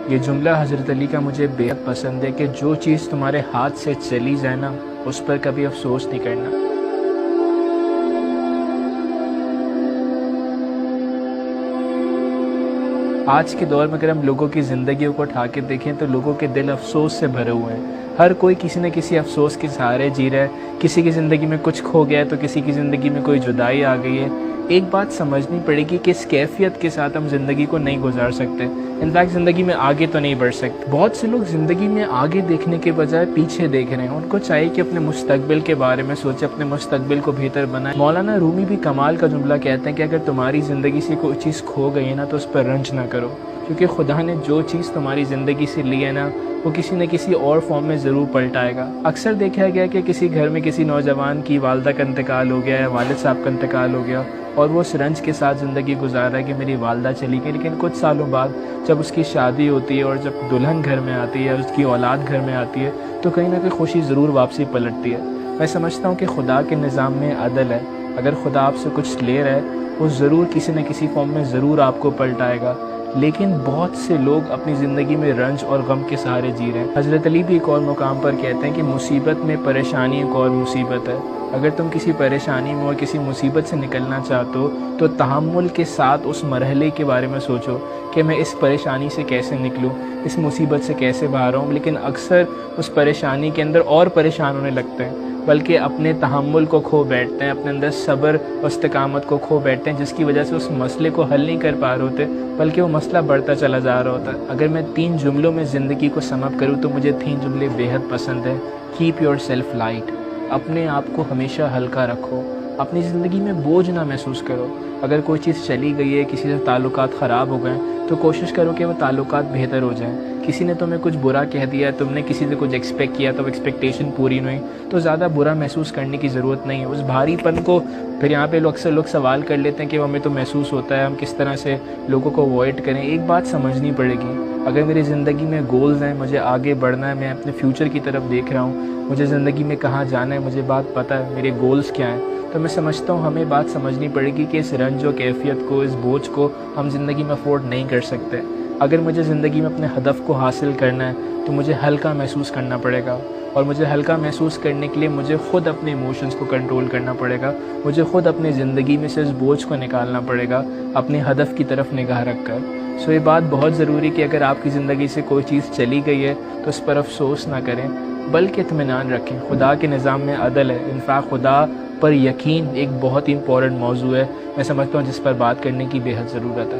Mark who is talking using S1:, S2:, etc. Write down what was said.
S1: یہ جملہ حضرت علی کا مجھے بہت پسند ہے کہ جو چیز تمہارے ہاتھ سے چلی جائے نا، اس پر کبھی افسوس نہیں کرنا۔ آج کے دور میں اگر ہم لوگوں کی زندگیوں کو اٹھا کے دیکھیں تو لوگوں کے دل افسوس سے بھرے ہوئے ہیں۔ ہر کوئی کسی نہ کسی افسوس کے سہارے جی رہا ہے۔ کسی کی زندگی میں کچھ کھو گیا ہے تو کسی کی زندگی میں کوئی جدائی آ گئی ہے۔ ایک بات سمجھنی پڑے گی کہ اس کیفیت کے ساتھ ہم زندگی کو نہیں گزار سکتے، انفیکٹ زندگی میں آگے تو نہیں بڑھ سکتے۔ بہت سے لوگ زندگی میں آگے دیکھنے کے بجائے پیچھے دیکھ رہے ہیں۔ ان کو چاہیے کہ اپنے مستقبل کے بارے میں سوچے، اپنے مستقبل کو بہتر بنائیں۔ مولانا رومی بھی کمال کا جملہ کہتے ہیں کہ اگر تمہاری زندگی سے کوئی چیز کھو گئی ہے نا تو اس پر رنج نہ کرو، کیونکہ خدا نے جو چیز تمہاری زندگی سے لی ہے نا وہ کسی نہ کسی اور فارم میں ضرور پلٹائے گا۔ اکثر دیکھا گیا کہ کسی گھر میں کسی نوجوان کی والدہ کا انتقال ہو گیا ہے، والد صاحب کا انتقال ہو گیا، اور وہ اس رنج کے ساتھ زندگی گزار رہا ہے کہ میری والدہ چلی گئی، لیکن کچھ سالوں بعد جب اس کی شادی ہوتی ہے اور جب دلہن گھر میں آتی ہے، اس کی اولاد گھر میں آتی ہے، تو کہیں نہ کہیں خوشی ضرور واپسی پلٹتی ہے۔ میں سمجھتا ہوں کہ خدا کے نظام میں عدل ہے۔ اگر خدا آپ سے کچھ لے رہا ہے وہ ضرور کسی نہ کسی فارم میں ضرور آپ کو پلٹائے گا، لیکن بہت سے لوگ اپنی زندگی میں رنج اور غم کے سہارے جی رہے ہیں۔ حضرت علی بھی ایک اور مقام پر کہتے ہیں کہ مصیبت میں پریشانی ایک اور مصیبت ہے۔ اگر تم کسی پریشانی میں اور کسی مصیبت سے نکلنا چاہتے ہو تو تحمل کے ساتھ اس مرحلے کے بارے میں سوچو کہ میں اس پریشانی سے کیسے نکلوں، اس مصیبت سے کیسے باہر آؤں، لیکن اکثر اس پریشانی کے اندر اور پریشان ہونے لگتے ہیں، بلکہ اپنے تحمل کو کھو بیٹھتے ہیں، اپنے اندر صبر اور استقامت کو کھو بیٹھتے ہیں، جس کی وجہ سے اس مسئلے کو حل نہیں کر پا رہے ہوتے، بلکہ وہ مسئلہ بڑھتا چلا جا رہا ہوتا ہے۔ اگر میں 3 جملوں میں زندگی کو سم اپ کروں تو مجھے 3 جملے بےحد پسند ہیں۔ کیپ یور سیلف لائٹ، اپنے آپ کو ہمیشہ ہلکا رکھو، اپنی زندگی میں بوجھ نہ محسوس کرو۔ اگر کوئی چیز چلی گئی ہے، کسی سے تعلقات خراب ہو گئے تو کوشش کرو کہ وہ تعلقات بہتر ہو جائیں۔ کسی نے تمہیں کچھ برا کہہ دیا، تم نے کسی سے کچھ ایکسپیکٹ کیا تو وہ ایکسپیکٹیشن پوری نہیں ہوئی، تو زیادہ برا محسوس کرنے کی ضرورت نہیں ہے۔ اس بھاری پن کو پھر یہاں پہ اکثر لوگ سوال کر لیتے ہیں کہ وہ ہمیں تو محسوس ہوتا ہے، ہم کس طرح سے لوگوں کو اوائڈ کریں۔ ایک بات سمجھنی پڑے گی، اگر میری زندگی میں گولز ہیں، مجھے آگے بڑھنا ہے، میں اپنے فیوچر کی طرف دیکھ رہا ہوں، مجھے زندگی میں کہاں جانا ہے، مجھے بات پتہ ہے، میرے گولز کیا ہیں، تو میں سمجھتا ہوں ہمیں بات سمجھنی پڑے گی کہ اس رنج و کیفیت کو، اس بوجھ کو ہم زندگی میں افورڈ نہیں کر سکتے۔ اگر مجھے زندگی میں اپنے ہدف کو حاصل کرنا ہے تو مجھے ہلکا محسوس کرنا پڑے گا، اور مجھے ہلکا محسوس کرنے کے لیے مجھے خود اپنے ایموشنز کو کنٹرول کرنا پڑے گا، مجھے خود اپنی زندگی میں سے اس بوجھ کو نکالنا پڑے گا، اپنے ہدف کی طرف نگاہ رکھ کر۔ یہ بات بہت ضروری کہ اگر آپ کی زندگی سے کوئی چیز چلی گئی ہے تو اس پر افسوس نہ کریں، بلکہ اطمینان رکھیں۔ خدا کے نظام میں عدل ہے، انفیکٹ خدا پر یقین ایک بہت ہی امپورٹنٹ موضوع ہے، میں سمجھتا ہوں جس پر بات کرنے کی بے حد ضرورت ہے۔